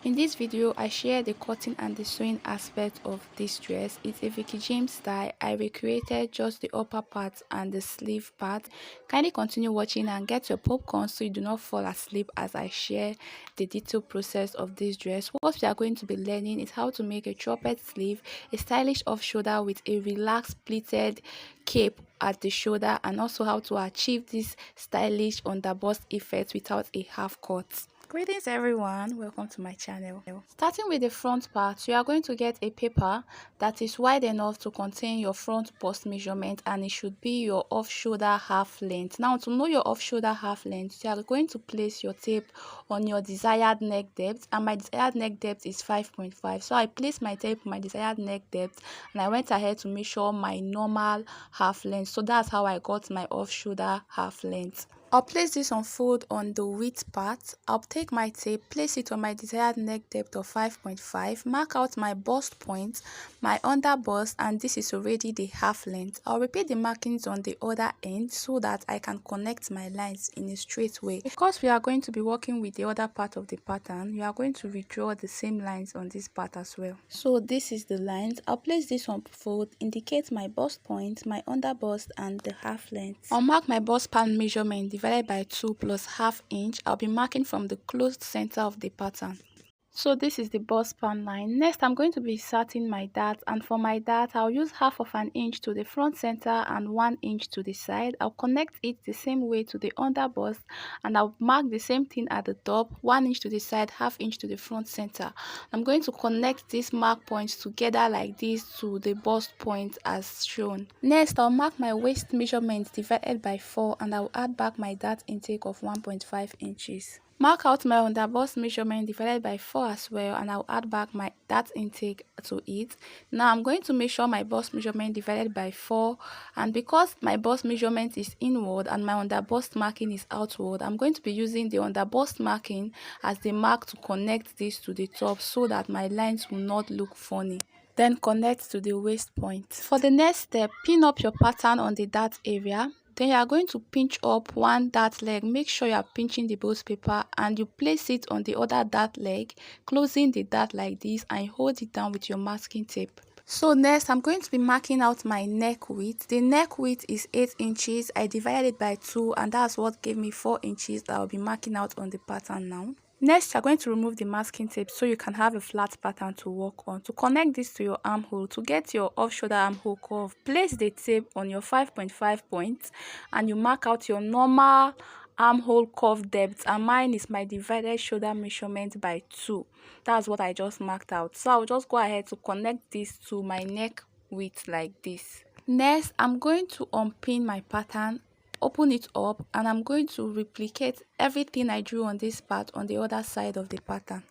In this video, I share the cutting and the sewing aspect of this dress. It's a Vicky James style. I recreated just the upper part and the sleeve part. Kindly continue watching and get your popcorn so you do not fall asleep as I share the detailed process of this dress. What we are going to be learning is how to make a trumpet sleeve, a stylish off shoulder with a relaxed pleated cape at the shoulder, and also how to achieve this stylish underbust effect without a half cut. Greetings everyone, welcome to my channel. Starting with the front part, you are going to get a paper that is wide enough to contain your front bust measurement, and it should be your off shoulder half length. Now, to know your off shoulder half length, you are going to place your tape on your desired neck depth, and my desired neck depth is 5.5. So I placed my tape on my desired neck depth and I went ahead to measure my normal half length. So that's how I got my off shoulder half length. I'll place this on fold on the width part. I'll take my tape, place it on my desired neck depth of 5.5, mark out my bust point, my under bust, and this is already the half length. I'll repeat the markings on the other end so that I can connect my lines in a straight way. Because we are going to be working with the other part of the pattern, you are going to redraw the same lines on this part as well. So this is the lines. I'll place this on fold, indicate my bust point, my under bust, and the half length. I'll mark my bust pan measurement divided by 2 plus ½ inch. I'll be marking from the closed center of the pattern. So this is the bust pan line. Next, I'm going to be inserting my dart, and for my dart, I'll use ½ inch to the front center and 1 inch to the side. I'll connect it the same way to the under bust, and I'll mark the same thing at the top, 1 inch to the side, ½ inch to the front center. I'm going to connect these mark points together like this to the bust point as shown. Next, I'll mark my waist measurement divided by 4, and I'll add back my dart intake of 1.5 inches. Mark out my underbust measurement divided by 4 as well, and I'll add back my dart intake to it. Now I'm going to measure my bust measurement divided by 4, and because my bust measurement is inward and my underbust marking is outward, I'm going to be using the underbust marking as the mark to connect this to the top so that my lines will not look funny. Then connect to the waist point. For the next step, pin up your pattern on the dart area. Then you are going to pinch up one dart leg. Make sure you are pinching the bust paper and you place it on the other dart leg, closing the dart like this, and hold it down with your masking tape. So next, I'm going to be marking out my neck width. The neck width is 8 inches. I divided it by 2, and that's what gave me 4 inches that I'll be marking out on the pattern now. Next, you're going to remove the masking tape so you can have a flat pattern to work on. To connect this to your armhole, to get your off-shoulder armhole curve, place the tape on your 5.5 points and you mark out your normal armhole curve depth, and mine is my divided shoulder measurement by 2. That's what I just marked out. So I'll just go ahead to connect this to my neck width like this. Next, I'm going to unpin my pattern, open it up, and I'm going to replicate everything I drew on this part on the other side of the pattern.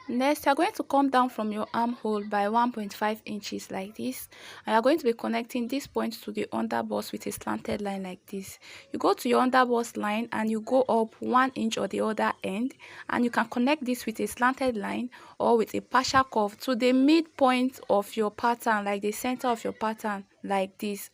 Next, you're going to come down from your armhole by 1.5 inches like this, and you're going to be connecting this point to the underbust with a slanted line like this. You go to your underbust line and you go up 1 inch or the other end, and you can connect this with a slanted line or with a partial curve to the midpoint of your pattern, like the center of your pattern like this.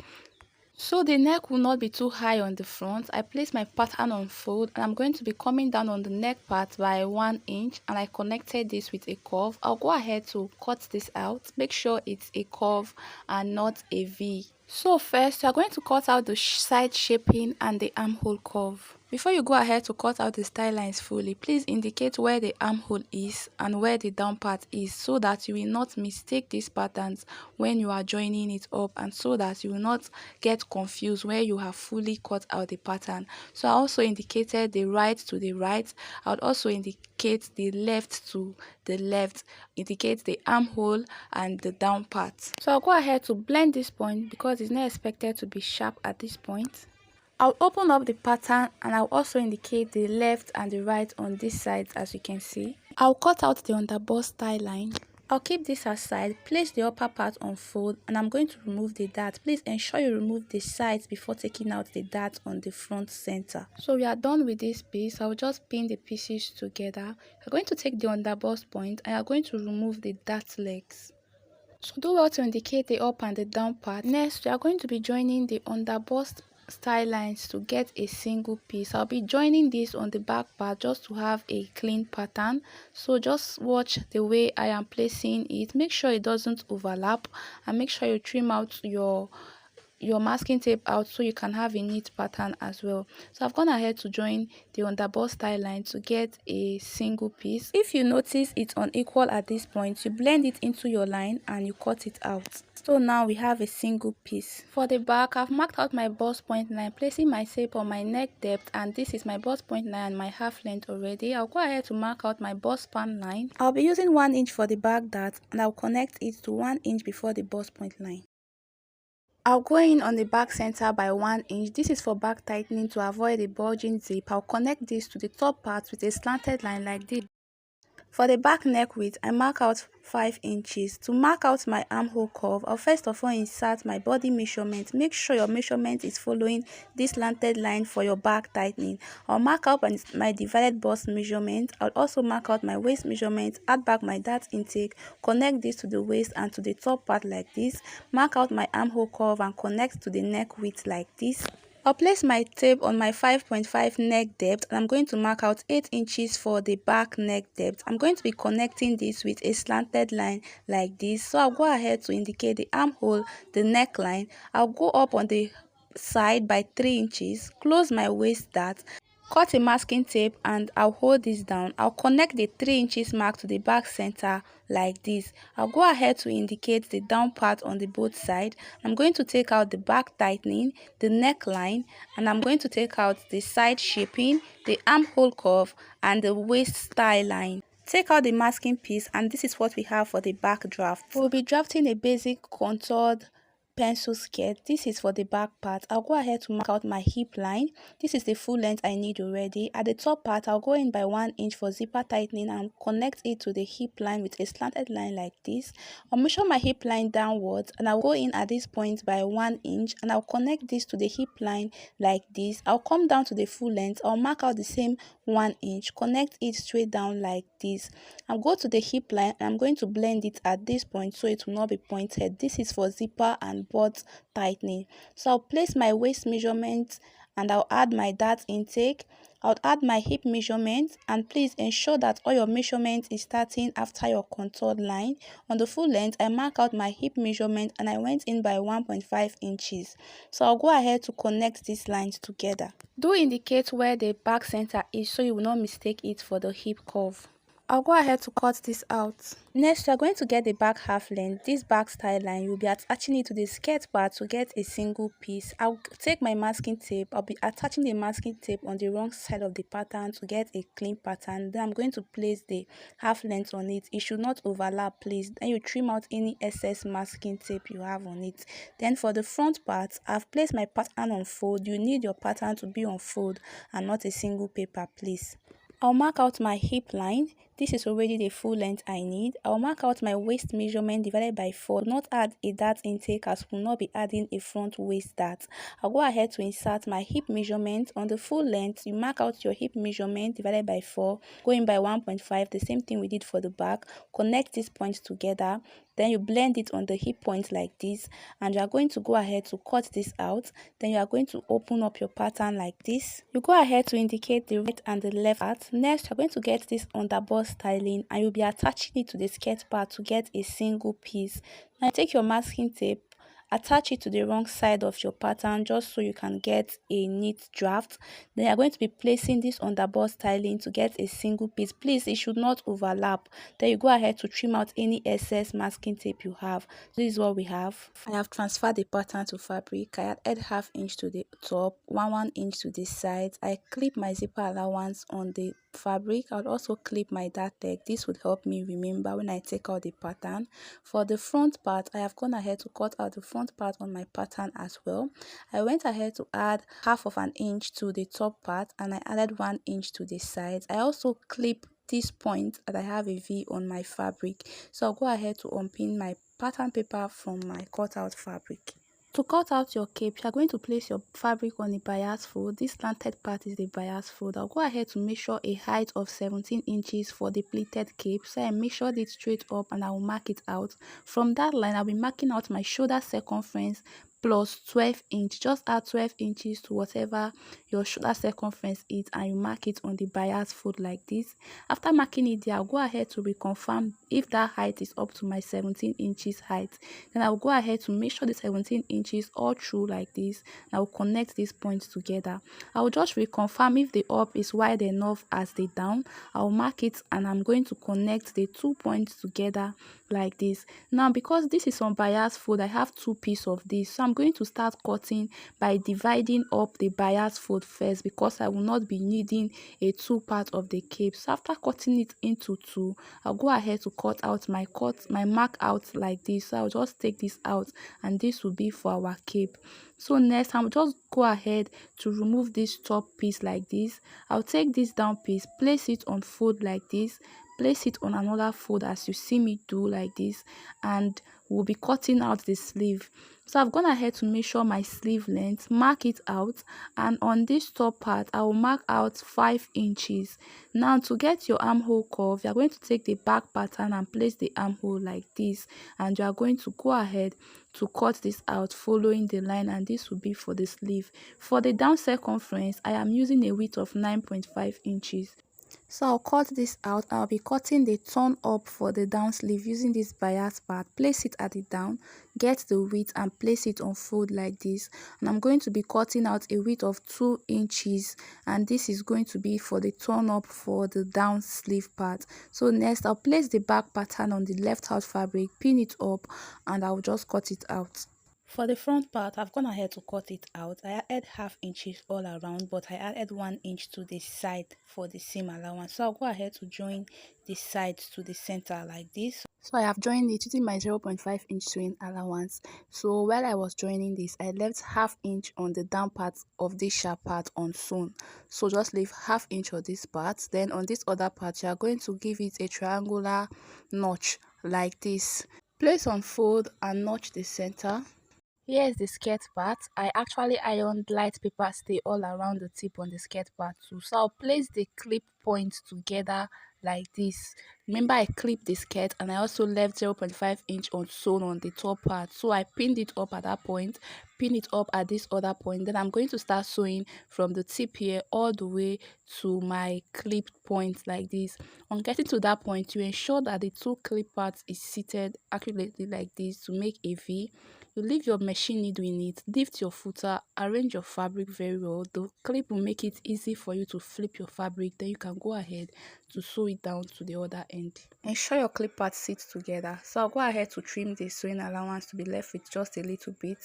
So the neck will not be too high on the front. I place my pattern on fold, and I'm going to be coming down on the neck part by 1 inch, and I connected this with a curve. I'll go ahead to cut this out. Make sure it's a curve and not a V. So first, you're going to cut out the side shaping and the armhole curve. Before you go ahead to cut out the style lines fully, please indicate where the armhole is and where the down part is so that you will not mistake these patterns when you are joining it up, and so that you will not get confused where you have fully cut out the pattern. So I also indicated the right to the right. I would also indicate the left to the left, indicate the armhole and the down part. So I'll go ahead to blend this point because it's not expected to be sharp at this point. I'll open up the pattern and I'll also indicate the left and the right on this side, as you can see. I'll cut out the underbust style line. I'll keep this aside, place the upper part on fold, and I'm going to remove the dart. Please ensure you remove the sides before taking out the dart on the front center. So we are done with this piece. I'll just pin the pieces together. You're going to take the underbust point and you're going to remove the dart legs. So do well to indicate the up and the down part. Next, we are going to be joining the underbust style lines to get a single piece. I'll be joining this on the back part just to have a clean pattern. So just watch the way I am placing it. Make sure it doesn't overlap, and make sure you trim out your masking tape out so you can have a neat pattern as well. So I've gone ahead to join the underbust style line to get a single piece. If you notice it's unequal at this point, you blend it into your line and you cut it out. So now we have a single piece. For the back, I've marked out my bust point line, placing my tape on my neck depth, and this is my bust point line and my half length already. I'll go ahead to mark out my bust span line. I'll be using 1 inch for the back dart, and I'll connect it to 1 inch before the bust point line. I'll go in on the back center by 1 inch. This is for back tightening to avoid a bulging zip. I'll connect this to the top part with a slanted line like this. For the back neck width, I mark out 5 inches. To mark out my armhole curve, I'll first of all insert my body measurement. Make sure your measurement is following this slanted line for your back tightening. I'll mark out my divided bust measurement. I'll also mark out my waist measurement, add back my dart intake, connect this to the waist and to the top part like this. Mark out my armhole curve and connect to the neck width like this. I'll place my tape on my 5.5 neck depth, and I'm going to mark out 8 inches for the back neck depth. I'm going to be connecting this with a slanted line like this. So I'll go ahead to indicate the armhole, the neckline. I'll go up on the side by 3 inches, close my waist dart, cut a masking tape, and I'll hold this down. I'll connect the 3 inches mark to the back center like this. I'll go ahead to indicate the down part on the both sides. I'm going to take out the back tightening, the neckline, and I'm going to take out the side shaping, the armhole curve, and the waist style line. Take out the masking piece, and this is what we have for the back draft. We'll be drafting a basic contoured pencil skirt. This is for the back part. I'll go ahead to mark out my hip line. This is the full length I need already. At the top part, I'll go in by 1 inch for zipper tightening and connect it to the hip line with a slanted line like this. I'll measure my hip line downwards, and I'll go in at this point by 1 inch, and I'll connect this to the hip line like this. I'll come down to the full length. I'll mark out the same 1 inch, connect it straight down like this. I'll go to the hip line, and I'm going to blend it at this point so it will not be pointed. This is for zipper and butt tightening. So I'll place my waist measurement, and I'll add my dart intake. I'll add my hip measurement, and please ensure that all your measurement is starting after your contoured line. On the full length, I mark out my hip measurement, and I went in by 1.5 inches. So I'll go ahead to connect these lines together. Do indicate where the back center is so you will not mistake it for the hip curve. I'll go ahead to cut this out. Next, we are going to get the back half length. This back style line, you'll be attaching it to the skirt part to get a single piece. I'll take my masking tape. I'll be attaching the masking tape on the wrong side of the pattern to get a clean pattern. Then I'm going to place the half length on it. It should not overlap, please. Then you trim out any excess masking tape you have on it. Then for the front part, I've placed my pattern on fold. You need your pattern to be on fold and not a single paper, please. I'll mark out my hip line. This is already the full length I need. I'll mark out my waist measurement divided by 4. Do not add a dart intake as we will not be adding a front waist dart. I'll go ahead to insert my hip measurement. On the full length, you mark out your hip measurement divided by 4, going by 1.5, the same thing we did for the back. Connect these points together. Then you blend it on the hip point like this, and you are going to go ahead to cut this out. Then you are going to open up your pattern like this. You go ahead to indicate the right and the left part. Next, you're going to get this underbust styling, and you'll be attaching it to the skirt part to get a single piece. Now take your masking tape, attach it to the wrong side of your pattern just so you can get a neat draft. Then you're going to be placing this underbust styling to get a single piece. Please, it should not overlap. Then you go ahead to trim out any excess masking tape you have. This is what we have. I have transferred the pattern to fabric. I add ½ inch to the top, 1 inch to the sides. I clip my zipper allowance on the fabric. I'll also clip my dart tag. This would help me remember when I take out the pattern. For the front part, I have gone ahead to cut out the front part on my pattern as well. I went ahead to add ½ inch to the top part, and I added 1 inch to the sides. I also clip this point that I have a V on my fabric. So I'll go ahead to unpin my pattern paper from my cutout fabric. To cut out your cape, you are going to place your fabric on a bias fold. This slanted part is the bias fold. I'll go ahead to measure a height of 17 inches for the pleated cape. So I measured it straight up, and I will mark it out. From that line, I'll be marking out my shoulder circumference plus 12 inch. Just add 12 inches to whatever your shoulder circumference is and you mark it on the bias fold like this. After marking it there, I'll go ahead to reconfirm if that height is up to my 17 inches height. Then I'll go ahead to make sure the 17 inches all through like this. I will connect these points together. I will just reconfirm if the up is wide enough as the down. I'll mark it and I'm going to connect the 2 points together like this. Now because this is on bias fold, I have two pieces of this, so I'm going to start cutting by dividing up the bias fold first because I will not be needing a two part of the cape. So after cutting it into two, I'll go ahead to cut out my mark out like this. So I'll just take this out and this will be for our cape. So next I'll just go ahead to remove this top piece like this. I'll take this down piece, place it on fold like this, place it on another fold as you see me do like this, and we'll be cutting out the sleeve. So I've gone ahead to measure my sleeve length, mark it out, and on this top part I will mark out 5 inches. Now to get your armhole curve, you are going to take the back pattern and place the armhole like this, and you are going to go ahead to cut this out following the line, and this will be for the sleeve. For the down circumference, I am using a width of 9.5 inches. So I'll cut this out. I'll be cutting the turn up for the down sleeve using this bias part. Place it at the down, get the width and place it on fold like this. And I'm going to be cutting out a width of 2 inches, and this is going to be for the turn up for the down sleeve part. So next I'll place the back pattern on the left out fabric, pin it up, and I'll just cut it out. For the front part, I've gone ahead to cut it out. I added half inches all around, but I added 1 inch to the side for the seam allowance. So I'll go ahead to join the sides to the center like this. So I have joined it using my 0.5 inch sewing allowance. So while I was joining this, I left half inch on the down part of this sharp part unsewn. So just leave half inch on this part. Then on this other part, you are going to give it a triangular notch like this. Place on fold and notch the center. Here's the skirt part. I actually ironed light paper stay all around the tip on the skirt part too. So I'll place the clip points together like this. Remember I clipped the skirt and I also left 0.5 inch on sewn on the top part. So I pinned it up at that point, pin it up at this other point. Then I'm going to start sewing from the tip here all the way to my clip point like this. On getting to that point, you ensure that the two clip parts is seated accurately like this to make a V. You leave your machine needle in it, lift your footer, arrange your fabric very well. The clip will make it easy for you to flip your fabric, then you can go ahead to sew it down to the other end. Ensure your clip parts sit together. So I'll go ahead to trim the sewing allowance to be left with just a little bit.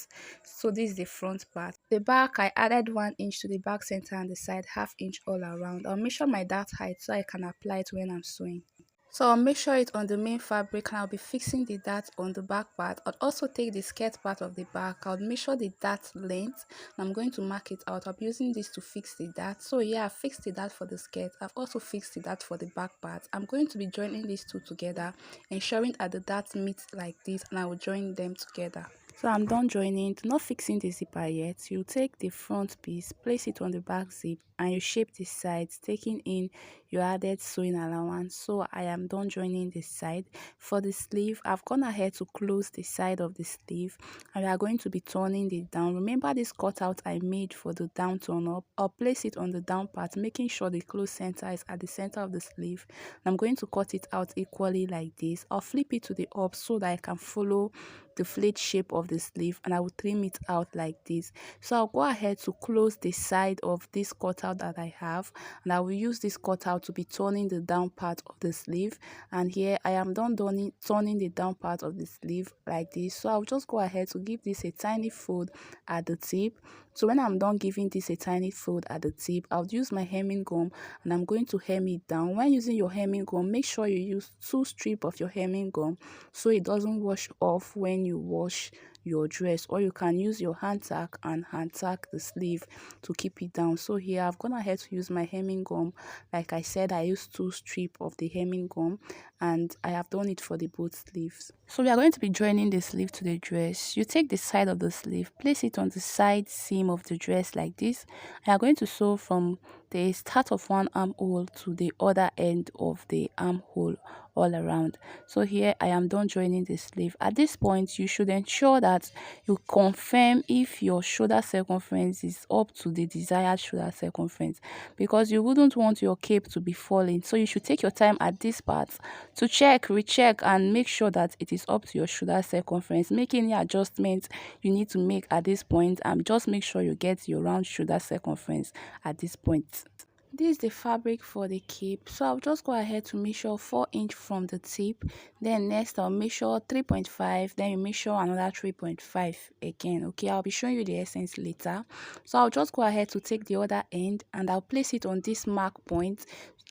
So this is the front part. The back, I added 1 inch to the back center and the side, half inch all around. I'll measure my dart height so I can apply it when I'm sewing. So I'll measure it on the main fabric and I'll be fixing the dart on the back part. I'll also take the skirt part of the back. I'll measure the dart length and I'm going to mark it out. I'll be using this to fix the dart. So yeah, I've fixed the dart for the skirt. I've also fixed the dart for the back part. I'm going to be joining these two together, ensuring that the darts meet like this, and I will join them together. So I'm done joining. Do not fixing the zipper yet. You take the front piece, place it on the back zip, and you shape the sides, taking in your added sewing allowance. So I am done joining this side. For the sleeve, I've gone ahead to close the side of the sleeve, and we are going to be turning it down. Remember this cutout I made for the down turn up. I'll place it on the down part, making sure the close center is at the center of the sleeve. I'm going to cut it out equally like this. I'll flip it to the up so that I can follow the flat shape of the sleeve, and I will trim it out like this. So I'll go ahead to close the side of this cutout that I have, and I will use this cutout to be turning the down part of the sleeve. And here I am done turning the down part of the sleeve like this. So I'll just go ahead to give this a tiny fold at the tip. So when I'm done giving this a tiny fold at the tip, I'll use my hemming gum and I'm going to hem it down. When using your hemming gum, make sure you use 2 strips of your hemming gum so it doesn't wash off when you wash your dress, or you can use your hand tack and hand tack the sleeve to keep it down. So here I've gone ahead to use my hemming gum. Like I said, I used 2 strips of the hemming gum, and I have done it for the both sleeves. So we are going to be joining the sleeve to the dress. You take the side of the sleeve, place it on the side seam of the dress like this. You are going to sew from the start of one armhole to the other end of the armhole all around. So here I am done joining the sleeve. At this point, you should ensure that you confirm if your shoulder circumference is up to the desired shoulder circumference, because you wouldn't want your cape to be falling. So you should take your time at this part to check, recheck, and make sure that it is up to your shoulder circumference. Make any adjustments you need to make at this point, and just make sure you get your round shoulder circumference at this point. This is the fabric for the cape, so I'll just go ahead to measure 4 inch from the tip. Then next I'll measure 3.5, then you measure another 3.5 again. Okay, I'll be showing you the essence later. So I'll just go ahead to take the other end and I'll place it on this mark point,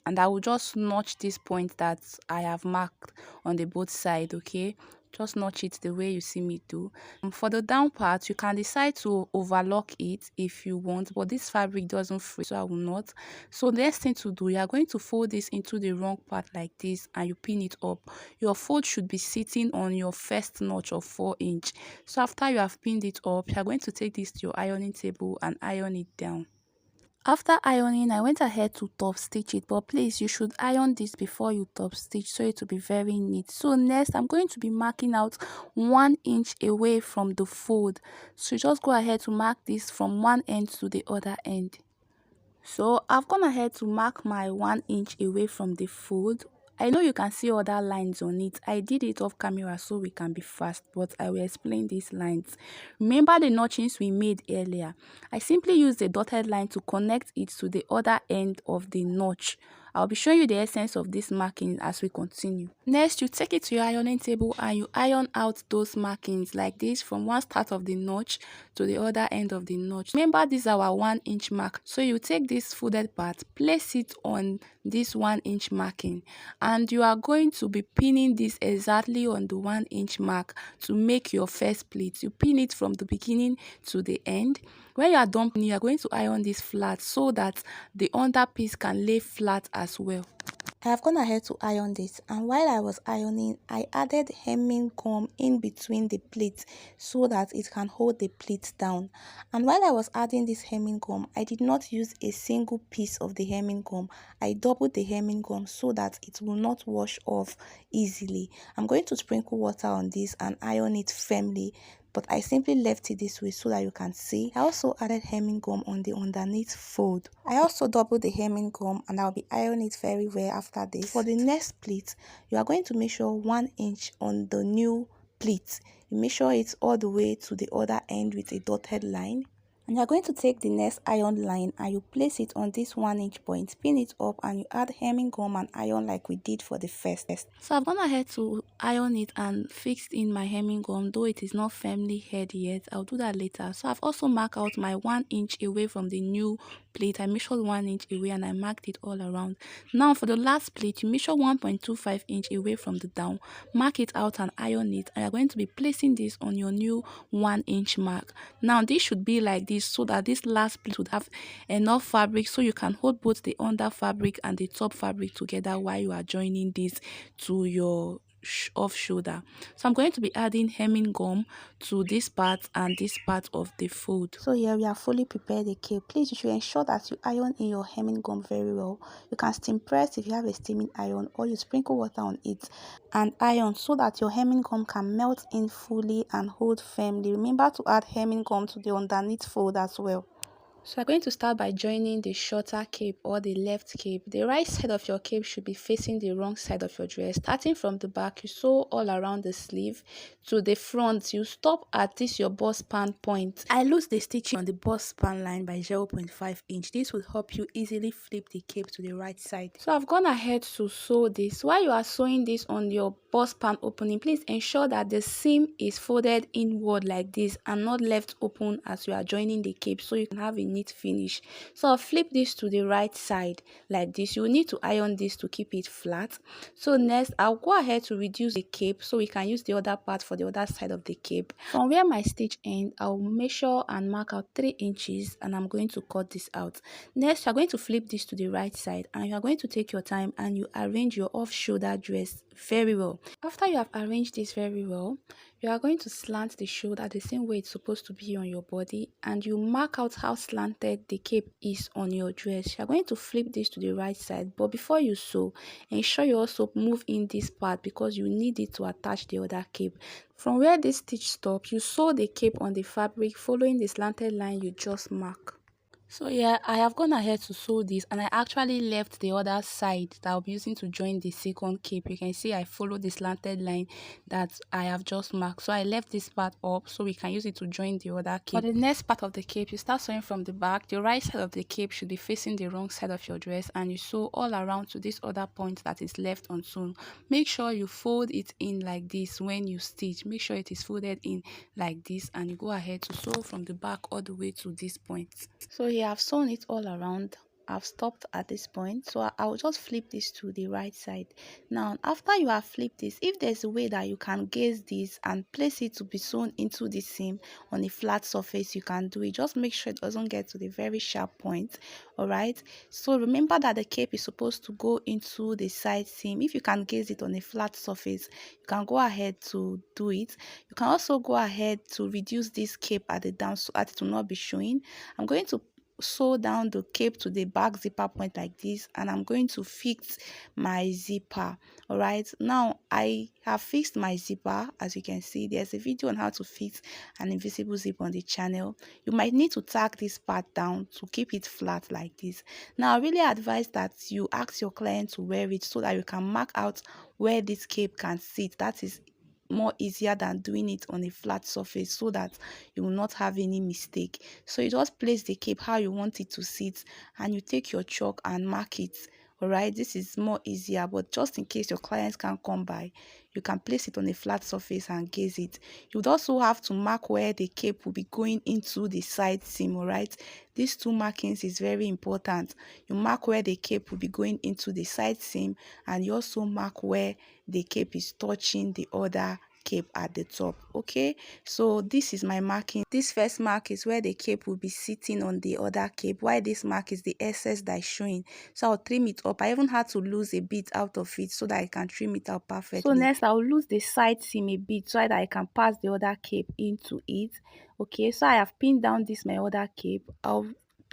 and I will just notch this point that I have marked on the both side. Okay, just notch it the way you see me do. For the down part, you can decide to overlock it if you want, but this fabric doesn't free, so I will not. So the next thing to do, you are going to fold this into the wrong part like this and you pin it up. Your fold should be sitting on your first notch of 4 inch. So after you have pinned it up, you are going to take this to your ironing table and iron it down. After ironing, I went ahead to top stitch it, but please, you should iron this before you top stitch so it will be very neat. So next, I'm going to be marking out 1 inch away from the fold. So just go ahead to mark this from one end to the other end. So I've gone ahead to mark my 1 inch away from the fold. I know you can see other lines on it. I did it off camera so we can be fast, but I will explain these lines. Remember the notchings we made earlier? I simply used the dotted line to connect it to the other end of the notch. I'll be showing you the essence of this marking as we continue. Next, you take it to your ironing table and you iron out those markings like this from one start of the notch to the other end of the notch. Remember, this is our 1 inch mark. So you take this folded part, place it on this 1 inch marking, and you are going to be pinning this exactly on the 1 inch mark to make your first pleat. You pin it from the beginning to the end. When you are done, you are going to iron this flat so that the under piece can lay flat as well. I have gone ahead to iron this, and while I was ironing, I added hemming gum in between the pleats so that it can hold the pleats down. And while I was adding this hemming gum, I did not use a single piece of the hemming gum. I doubled the hemming gum so that it will not wash off easily. I'm going to sprinkle water on this and iron it firmly, but I simply left it this way so that you can see. I also added hemming gum on the underneath fold. I also doubled the hemming gum and I'll be ironing it very well after this. For the next pleat, you are going to measure 1 inch on the new pleat. You measure it all the way to the other end with a dotted line. And you're going to take the next iron line and you place it on this 1 inch point, pin it up, and you add hemming gum and iron like we did for the first. So I've gone ahead to iron it and fixed in my hemming gum, though it is not firmly held yet. I'll do that later. So I've also marked out my 1 inch away from the new plate. I measured 1 inch away and I marked it all around. Now for the last plate, you measure 1.25 inch away from the down, mark it out and iron it, and you're going to be placing this on your new 1 inch mark. Now this should be like this so that this last plate would have enough fabric so you can hold both the under fabric and the top fabric together while you are joining this to your off shoulder. So I'm going to be adding hemming gum to this part and this part of the fold. So here we are fully prepared the cape. Please, you should ensure that you iron in your hemming gum very well. You can steam press if you have a steaming iron, or you sprinkle water on it and iron so that your hemming gum can melt in fully and hold firmly. Remember to add hemming gum to the underneath fold as well. So we're going to start by joining the shorter cape or the left cape. The right side of your cape should be facing the wrong side of your dress. Starting from the back, you sew all around the sleeve to the front. You stop at this your bust span point. I lose the stitching on the bust span line by 0.5 inch. This will help you easily flip the cape to the right side. So I've gone ahead to sew this. While you are sewing this on your bust span opening, please ensure that the seam is folded inward like this and not left open as you are joining the cape, so you can have a neat finish. So I'll flip this to the right side like this. You will need to iron this to keep it flat. So next, I'll go ahead to reduce the cape so we can use the other part for the other side of the cape. From where my stitch ends, I'll measure and mark out 3 inches and I'm going to cut this out. Next, you're going to flip this to the right side and you're going to take your time and you arrange your off shoulder dress very well. After you have arranged this very well, You are going to slant the shoulder the same way it's supposed to be on your body, and you mark out how slanted the cape is on your dress. You are going to flip this to the right side, but before you sew, ensure you also move in this part because you need it to attach the other cape. From where this stitch stops, you sew the cape on the fabric following the slanted line you just mark. So yeah, I have gone ahead to sew this, and I actually left the other side that I'll be using to join the second cape. You can see I followed the slanted line that I have just marked. So I left this part up so we can use it to join the other cape. For the next part of the cape, you start sewing from the back. The right side of the cape should be facing the wrong side of your dress, and you sew all around to this other point that is left unsewn. Make sure you fold it in like this when you stitch. Make sure it is folded in like this, and you go ahead to sew from the back all the way to this point. So here I've sewn it all around. I've stopped at this point, so I'll just flip this to the right side. Now after you have flipped this, if there's a way that you can gaze this and place it to be sewn into the seam on a flat surface, you can do it. Just make sure it doesn't get to the very sharp point. All right, so remember that the cape is supposed to go into the side seam. If you can gaze it on a flat surface, you can go ahead to do it. You can also go ahead to reduce this cape at the down so that it will not be showing. I'm going to sew down the cape to the back zipper point like this, and I'm going to fix my zipper. All right, now I have fixed my zipper. As you can see, there's a video on how to fix an invisible zip on the channel. You might need to tack this part down to keep it flat like this. Now I really advise that you ask your client to wear it so that you can mark out where this cape can sit. That is more easier than doing it on a flat surface, so that you will not have any mistake. So you just place the cape how you want it to sit, and you take your chalk and mark it. All right, this is more easier, but just in case your clients can't come by, you can place it on a flat surface and gaze it. You would also have to mark where the cape will be going into the side seam. All right, these two markings is very important. You mark where the cape will be going into the side seam, and you also mark where the cape is touching the other cape at the top. Okay, so this is my marking. This first mark is where the cape will be sitting on the other cape, while this mark is the excess that is showing. So I'll trim it up. I even had to lose a bit out of it so that I can trim it out perfectly. So next I'll lose the side seam a bit so that I can pass the other cape into it. Okay, so I have pinned down this my other cape.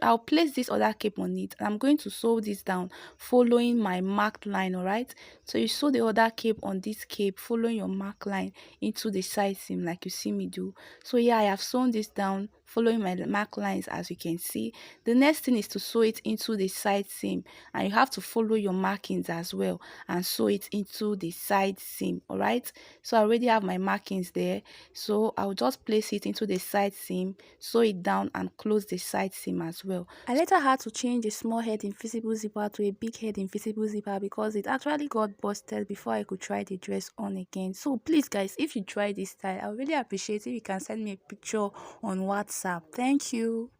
I'll place this other cape on it, and I'm going to sew this down following my marked line. All right, so you sew the other cape on this cape following your mark line into the side seam like you see me do. So yeah, I have sewn this down following my mark lines. As you can see, the next thing is to sew it into the side seam, and you have to follow your markings as well and sew it into the side seam. All right, so I already have my markings there, so I'll just place it into the side seam, sew it down, and close the side seam as well. I later had to change the small head invisible zipper to a big head invisible zipper because it actually got busted before I could try the dress on again. So please guys, if you try this style, I would really appreciate if you can send me a picture on WhatsApp. Thank you.